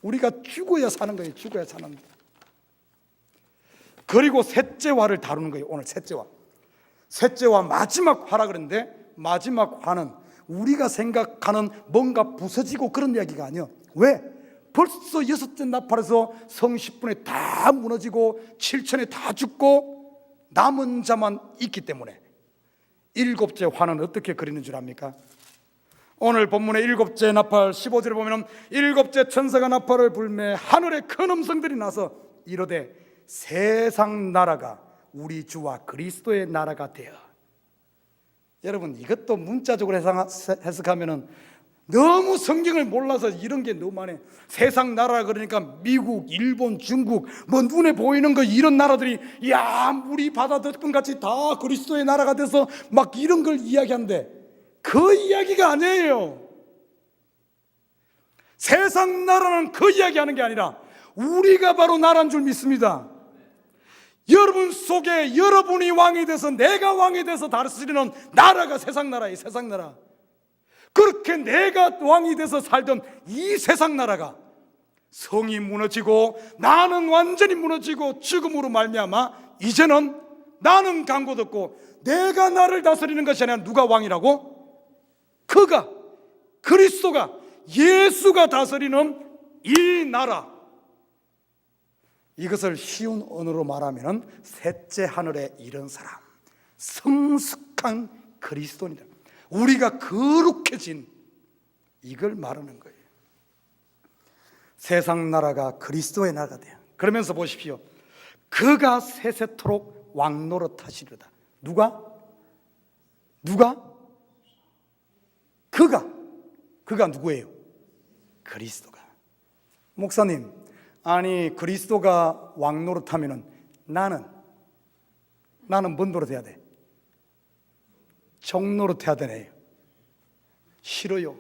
Speaker 1: 우리가 죽어야 사는 거예요. 죽어야 사는 거예요. 그리고 셋째 화를 다루는 거예요. 오늘 셋째 화. 셋째 화 마지막 화라 그러는데 마지막 화는 우리가 생각하는 뭔가 부서지고 그런 이야기가 아니에요. 왜? 벌써 6째 나팔에서 성 10분에 다 무너지고 7천에 다 죽고 남은 자만 있기 때문에 7째 화는 어떻게 그리는 줄 압니까? 오늘 본문의 7째 나팔 15절에 보면 7째 천사가 나팔을 불매 하늘에 큰 음성들이 나서 이르되 세상 나라가 우리 주와 그리스도의 나라가 되어. 여러분, 이것도 문자적으로 해석하면 너무 성경을 몰라서 이런 게 너무 많아요. 세상 나라 그러니까 미국, 일본, 중국 뭐 눈에 보이는 거 이런 나라들이 야 물이 바다 덮음같이 다 그리스도의 나라가 돼서 막 이런 걸 이야기하는데 그 이야기가 아니에요. 세상 나라는 그 이야기하는 게 아니라 우리가 바로 나라인 줄 믿습니다. 여러분 속에 여러분이 왕이 돼서 내가 왕이 돼서 다스리는 나라가 세상 나라예요. 세상 나라. 그렇게 내가 왕이 돼서 살던 이 세상 나라가 성이 무너지고 나는 완전히 무너지고 죽음으로 말미암아 이제는 나는 강고듣고 내가 나를 다스리는 것이 아니라 누가 왕이라고? 그가 그리스도가 예수가 다스리는 이 나라. 이것을 쉬운 언어로 말하면 셋째 하늘에 이른 사람, 성숙한 그리스도인이다. 우리가 거룩해진 이걸 말하는 거예요. 세상 나라가 그리스도의 나라가 돼요. 그러면서 보십시오. 그가 세세토록 왕노릇하시리로다. 누가? 그가 누구예요? 그리스도가. 목사님, 아니 그리스도가 왕노릇하면은 나는 뭔 노릇해야 돼? 종노릇해야 되네요. 싫어요.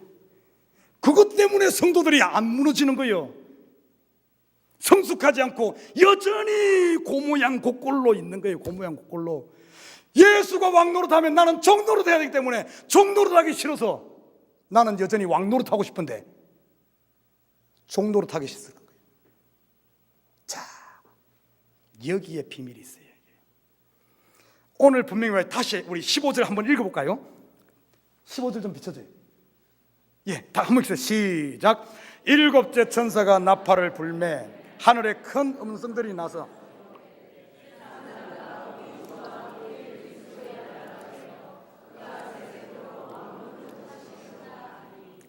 Speaker 1: 그것 때문에 성도들이 안 무너지는 거예요. 성숙하지 않고 여전히 고모양고꼴로 있는 거예요. 고모양고꼴로. 예수가 왕노릇하면 나는 종노릇해야 되기 때문에 종노릇하기 싫어서 나는 여전히 왕노릇하고 싶은데 종노릇하기 싫은 거예요. 자, 여기에 비밀이 있어요. 오늘 분명히 다시 우리 15절 한번 읽어볼까요? 15절 좀 비춰줘요. 예, 다 한번 읽어요. 시작. 일곱째 천사가 나팔을 불매 하늘에 큰 음성들이 나서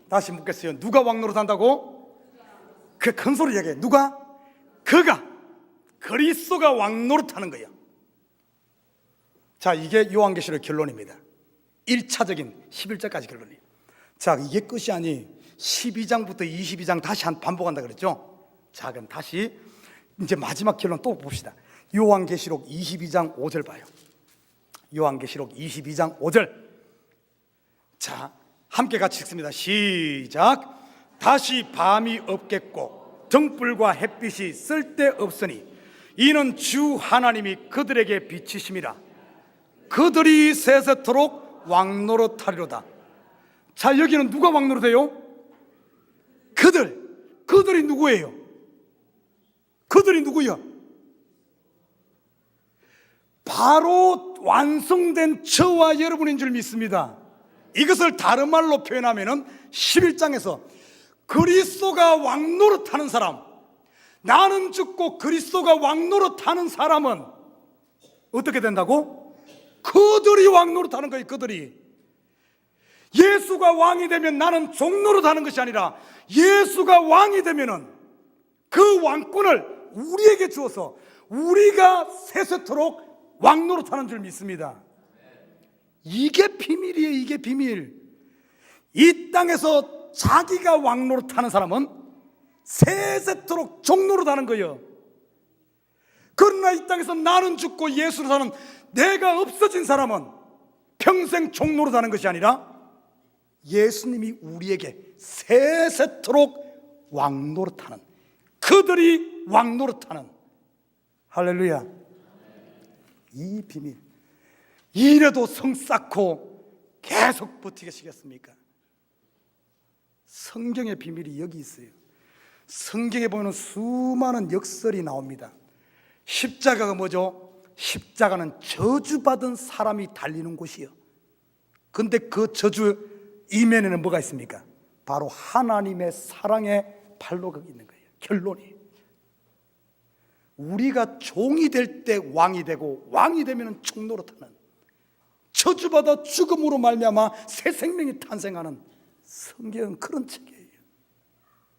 Speaker 1: 다시 묻겠어요. 누가 왕노릇한다고? 그 큰 소리 얘기해. 누가? 그가, 그리스도가 왕노릇하는 거예요. 자, 이게 요한계시록 결론입니다. 1차적인 11절까지 결론이에요. 자, 이게 끝이 아니 12장부터 22장 다시 반복한다 그랬죠? 자, 그럼 다시 이제 마지막 결론 또 봅시다. 요한계시록 22장 5절 봐요. 요한계시록 22장 5절. 자, 함께 같이 읽습니다. 시작. 다시 밤이 없겠고 등불과 햇빛이 쓸데없으니 이는 주 하나님이 그들에게 비치심이라. 그들이 세세토록 왕노릇하리로다. 자, 여기는 누가 왕노릇해요? 그들이 누구예요? 그들이 누구야? 바로 완성된 저와 여러분인 줄 믿습니다. 이것을 다른 말로 표현하면 11장에서 그리스도가 왕노릇하는 사람, 나는 죽고 그리스도가 왕노릇하는 사람은 어떻게 된다고? 그들이 왕노릇하는 거예요. 그들이. 예수가 왕이 되면 나는 종노릇하는 것이 아니라 예수가 왕이 되면은 그 왕권을 우리에게 주어서 우리가 세세토록 왕노릇하는 줄 믿습니다. 이게 비밀이에요. 이게 비밀. 이 땅에서 자기가 왕노릇하는 사람은 세세토록 종노릇하는 거예요. 그러나 이 땅에서 나는 죽고 예수로 사는 내가 없어진 사람은 평생 종노릇하는 것이 아니라 예수님이 우리에게 세세토록 왕노릇하는, 그들이 왕노릇하는, 할렐루야. 이 비밀, 이래도 성 쌓고 계속 버티겠습니까? 성경의 비밀이 여기 있어요. 성경에 보면 수많은 역설이 나옵니다. 십자가가 뭐죠? 십자가는 저주받은 사람이 달리는 곳이요. 근데 그 저주 이면에는 뭐가 있습니까? 바로 하나님의 사랑의 발로 거기 있는 거예요. 결론이. 우리가 종이 될 때 왕이 되고 왕이 되면 종노릇하는, 저주받아 죽음으로 말미암아 새 생명이 탄생하는 성경은 그런 책이에요.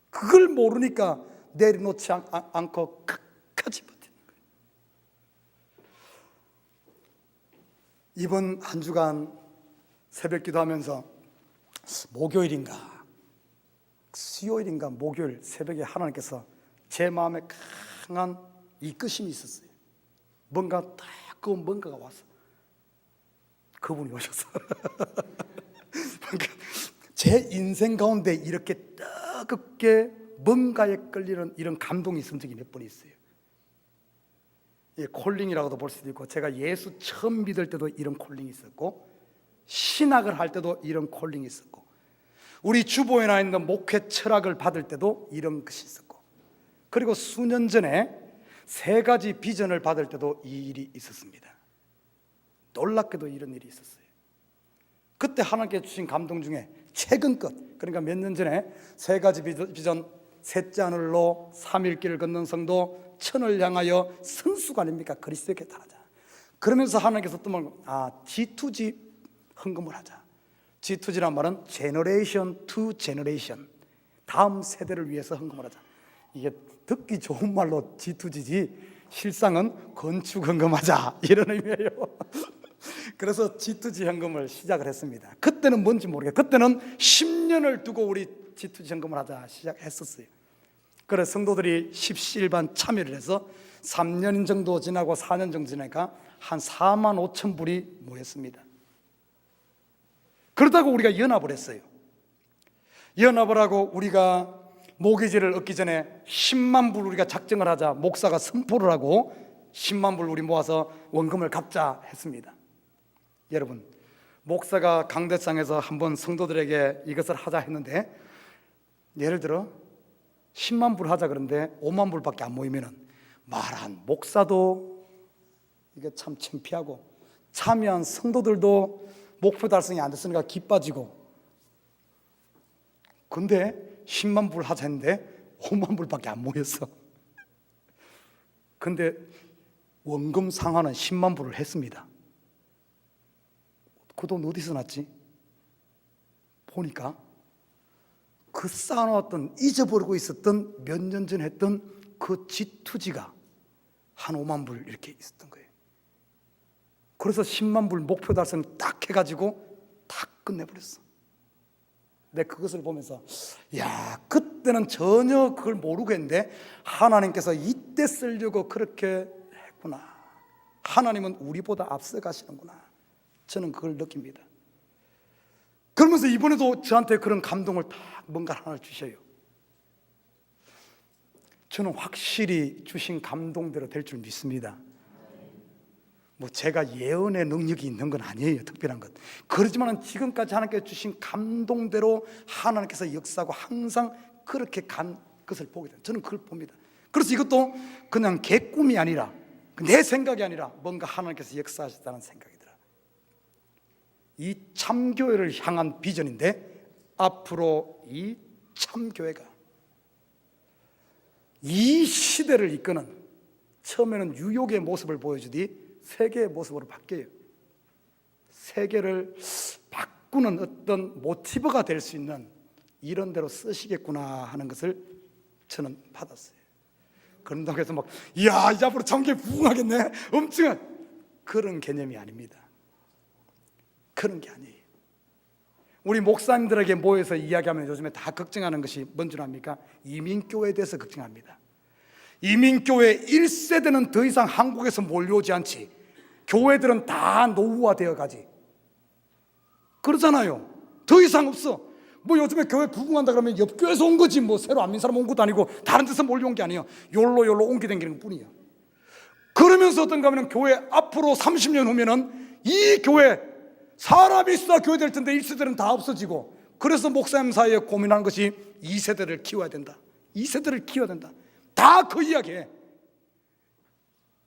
Speaker 1: 그걸 모르니까 내려놓지 않고 끝까지 버티는 거예요. 이번 한 주간 새벽 기도하면서 목요일인가 수요일인가 목요일 새벽에 하나님께서 제 마음에 강한 이끄심이 있었어요. 뭔가 따가운 뭔가가 와서 그분이 오셔서 제 인생 가운데 이렇게 뜨겁게 뭔가에 끌리는 이런 감동이 있은 적이 몇 번 있어요. 콜링이라고도 볼 수도 있고, 제가 예수 처음 믿을 때도 이런 콜링이 있었고, 신학을 할 때도 이런 콜링이 있었고, 우리 주보에 나 있는 목회 철학을 받을 때도 이런 것이 있었고, 그리고 수년 전에 3가지 비전을 받을 때도 이 일이 있었습니다. 놀랍게도 이런 일이 있었어요. 그때 하나님께 주신 감동 중에 최근 것, 그러니까 몇 년 전에 3가지 비전, 셋째 하늘로 3일길을 걷는 성도, 천을 향하여 성수가 아닙니까? 그리스도에게 따르자. 그러면서 하나님께서 또 G2G 헌금을 하자. G2G란 말은 Generation to Generation, 다음 세대를 위해서 헌금을 하자. 이게 듣기 좋은 말로 G2G지 실상은 건축 헌금하자 이런 의미예요. 그래서 G2G 헌금을 시작을 했습니다. 그때는 뭔지 모르겠어요. 그때는 10년을 두고 우리 G2G 헌금을 하자 시작했었어요. 그래서 성도들이 십시일반 참여를 해서 3년 정도 지나고 4년 정도 지나니까 한 4만 5천 불이 모였습니다. 그러다가 우리가 연합을 했어요. 연합을 하고 우리가 모기지를 얻기 전에 10만 불 우리가 작정을 하자 목사가 선포를 하고 10만 불 우리 모아서 원금을 갚자 했습니다. 여러분, 목사가 강대상에서 한번 성도들에게 이것을 하자 했는데, 예를 들어 10만 불 하자 그런데 5만 불밖에 안 모이면은 말한 목사도 이게 참 창피하고 참여한 성도들도 목표 달성이 안 됐으니까 기빠지고, 근데 10만 불 하자 했는데 5만 불밖에 안 모였어. 근데 원금 상환은 10만 불을 했습니다. 그 돈 어디서 났지? 보니까 그 쌓아놓았던, 잊어버리고 있었던 몇 년 전 했던 그 G2G가 한 5만 불 이렇게 있었던 거예요. 그래서 10만 불 목표 달성 딱 해가지고 다 끝내버렸어. 내가 그것을 보면서 야, 그때는 전혀 그걸 모르고 했는데 하나님께서 이때 쓰려고 그렇게 했구나. 하나님은 우리보다 앞서 가시는구나. 저는 그걸 느낍니다. 그러면서 이번에도 저한테 그런 감동을 딱 뭔가 하나 주셔요. 저는 확실히 주신 감동대로 될 줄 믿습니다. 뭐 제가 예언의 능력이 있는 건 아니에요, 특별한 것. 그렇지만 지금까지 하나님께서 주신 감동대로 하나님께서 역사하고 항상 그렇게 간 것을 보게 돼요. 저는 그걸 봅니다. 그래서 이것도 그냥 개꿈이 아니라, 내 생각이 아니라 뭔가 하나님께서 역사하셨다는 생각이 들어요. 이 참교회를 향한 비전인데, 앞으로 이 참교회가 이 시대를 이끄는, 처음에는 뉴욕의 모습을 보여주디 세계의 모습으로 바뀌어요. 세계를 바꾸는 어떤 모티브가 될 수 있는 이런 데로 쓰시겠구나 하는 것을 저는 받았어요. 그런다고 해서 막 이야 이제 앞으로 참교회 부흥하겠네, 엄청난 그런 개념이 아닙니다. 그런 게 아니에요. 우리 목사님들에게 모여서 이야기하면 요즘에 다 걱정하는 것이 뭔 줄 압니까? 이민교회에 대해서 걱정합니다. 이민교회 1세대는 더 이상 한국에서 몰려오지 않지, 교회들은 다 노후화되어 가지, 그러잖아요. 더 이상 없어. 뭐 요즘에 교회 부흥한다 그러면 옆 교회에서 온 거지, 뭐 새로 안 민 사람 온 것도 아니고 다른 데서 몰려온 게 아니에요. 욜로 옮겨 다니는 것 뿐이에요. 그러면서 어떤가 하면 교회 앞으로 30년 후면은 이 교회 사람이 있어야 교회 될 텐데 1세대는 다 없어지고, 그래서 목사님 사이에 고민하는 것이 2세대를 키워야 된다, 2세대를 키워야 된다. 다 그 이야기해.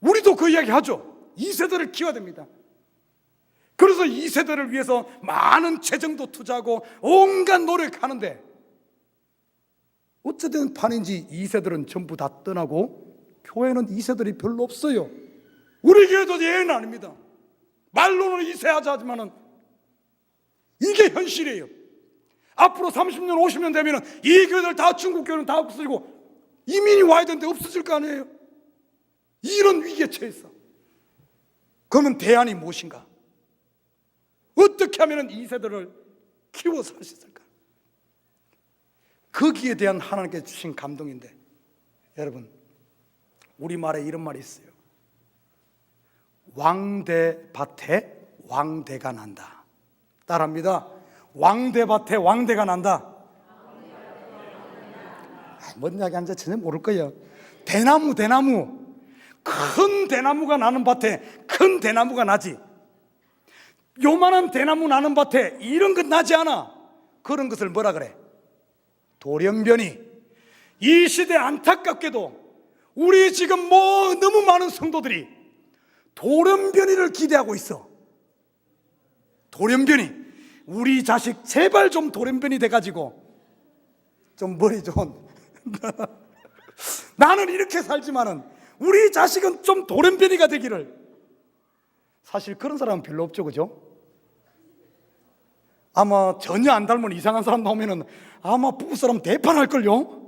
Speaker 1: 우리도 그 이야기 하죠. 2세대를 키워야 됩니다. 그래서 2세대를 위해서 많은 재정도 투자하고 온갖 노력하는데, 어쨌든 판인지 2세들은 전부 다 떠나고 교회는 2세들이 별로 없어요. 우리 교회도 예외는 아닙니다. 말로는 2세 하자 하지만은 이게 현실이에요. 앞으로 30년 50년 되면은 이 교회들 다, 중국 교회는 다 없어지고 이민이 와야 되는데 없어질 거 아니에요. 이런 위기에 처했어. 그러면 대안이 무엇인가? 어떻게 하면 2세들을 키워서 할 수 있을까? 거기에 대한 하나님께서 주신 감동인데, 여러분, 우리말에 이런 말이 있어요. 왕대밭에 왕대가 난다. 따라합니다. 왕대밭에 왕대가 난다. 뭔 이야기 하는지 전혀 모를 거예요. 대나무 큰 대나무가 나는 밭에 큰 대나무가 나지, 요만한 대나무 나는 밭에 이런 것 나지 않아. 그런 것을 뭐라 그래? 돌연변이. 이 시대 안타깝게도 우리 지금 뭐 너무 많은 성도들이 돌연변이를 기대하고 있어. 돌연변이. 우리 자식 제발 좀 돌연변이 돼가지고 좀 머리 좋은 나는 이렇게 살지만은 우리 자식은 좀 돌연변이가 되기를. 사실 그런 사람은 별로 없죠, 그죠? 아마 전혀 안 닮은 이상한 사람 나오면은 아마 부부싸움 대판할걸요?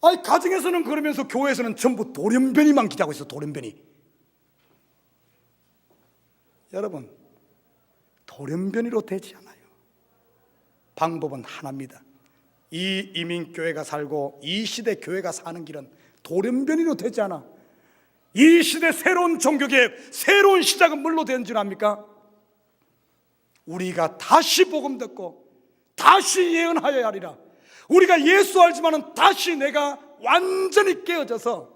Speaker 1: 아니 가정에서는 그러면서 교회에서는 전부 돌연변이만 기대하고 있어. 돌연변이. 여러분, 돌연변이로 되지 않아요. 방법은 하나입니다. 이 이민교회가 살고 이 시대 교회가 사는 길은 돌연변이로 되지 않아. 이 시대 새로운 종교개혁, 새로운 시작은 뭘로 되는 줄 압니까? 우리가 다시 복음 듣고 다시 예언하여야 하리라. 우리가 예수 알지만은 다시 내가 완전히 깨어져서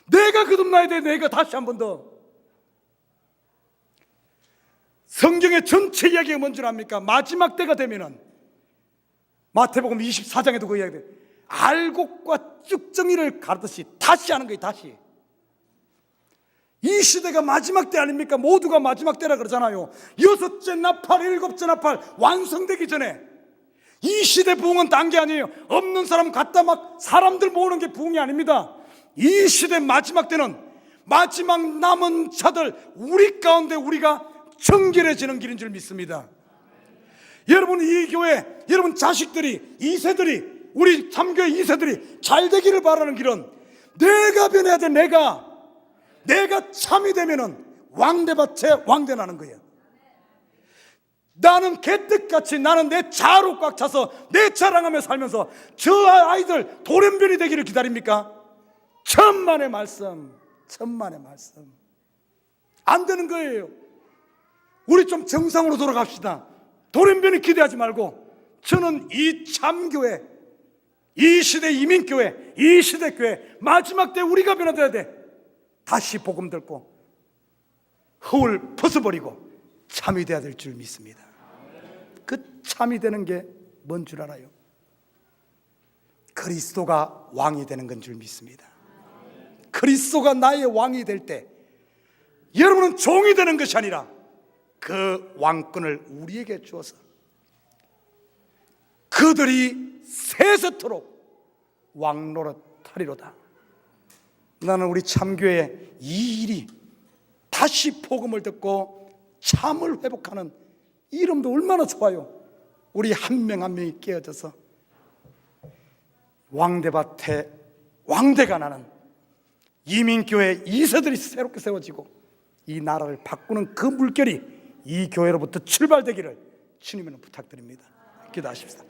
Speaker 1: 내가 거듭나야 돼. 내가 다시 한 번 더. 성경의 전체 이야기가 뭔 줄 압니까? 마지막 때가 되면은 마태복음 24장에도 그 이야기 돼. 알곡과 쭉정이를 가르듯이 다시 하는 거예요. 다시. 이 시대가 마지막 때 아닙니까? 모두가 마지막 때라 그러잖아요. 6째 나팔, 7째 나팔 완성되기 전에. 이 시대 부흥은 딴 게 아니에요. 없는 사람 갖다 막 사람들 모으는 게 부흥이 아닙니다. 이 시대 마지막 때는 마지막 남은 자들 우리 가운데 우리가 정결해지는 길인 줄 믿습니다. 여러분, 이 교회, 여러분 자식들이, 2세들이, 우리 참교회 2세들이 잘 되기를 바라는 길은 내가 변해야 돼. 내가 참이 되면은 왕대밭에 왕대 나는 거예요. 나는 개떡같이 나는 내 자아로 꽉 차서 내 자랑하며 살면서 저 아이들 돌연변이 되기를 기다립니까? 천만의 말씀, 천만의 말씀. 안 되는 거예요. 우리 좀 정상으로 돌아갑시다. 돌연변이 기대하지 말고 저는 이 참교회, 이 시대 이민교회, 이 시대 교회 마지막 때 우리가 변화돼야 돼. 다시 복음 듣고 허울 벗어버리고 참이 돼야 될 줄 믿습니다. 그 참이 되는 게 뭔 줄 알아요? 그리스도가 왕이 되는 건 줄 믿습니다. 그리스도가 나의 왕이 될 때 여러분은 종이 되는 것이 아니라 그 왕권을 우리에게 주어서 그들이 세세토록 왕노릇하리로다. 나는 우리 참교회의 이 일이 다시 복음을 듣고 참을 회복하는 이름도 얼마나 좋아요. 우리 한 명 한 명이 깨어져서 왕대밭에 왕대가 나는 이민교회 2세들이 새롭게 세워지고 이 나라를 바꾸는 그 물결이 이 교회로부터 출발되기를 주님으로 부탁드립니다. 기도하십시다.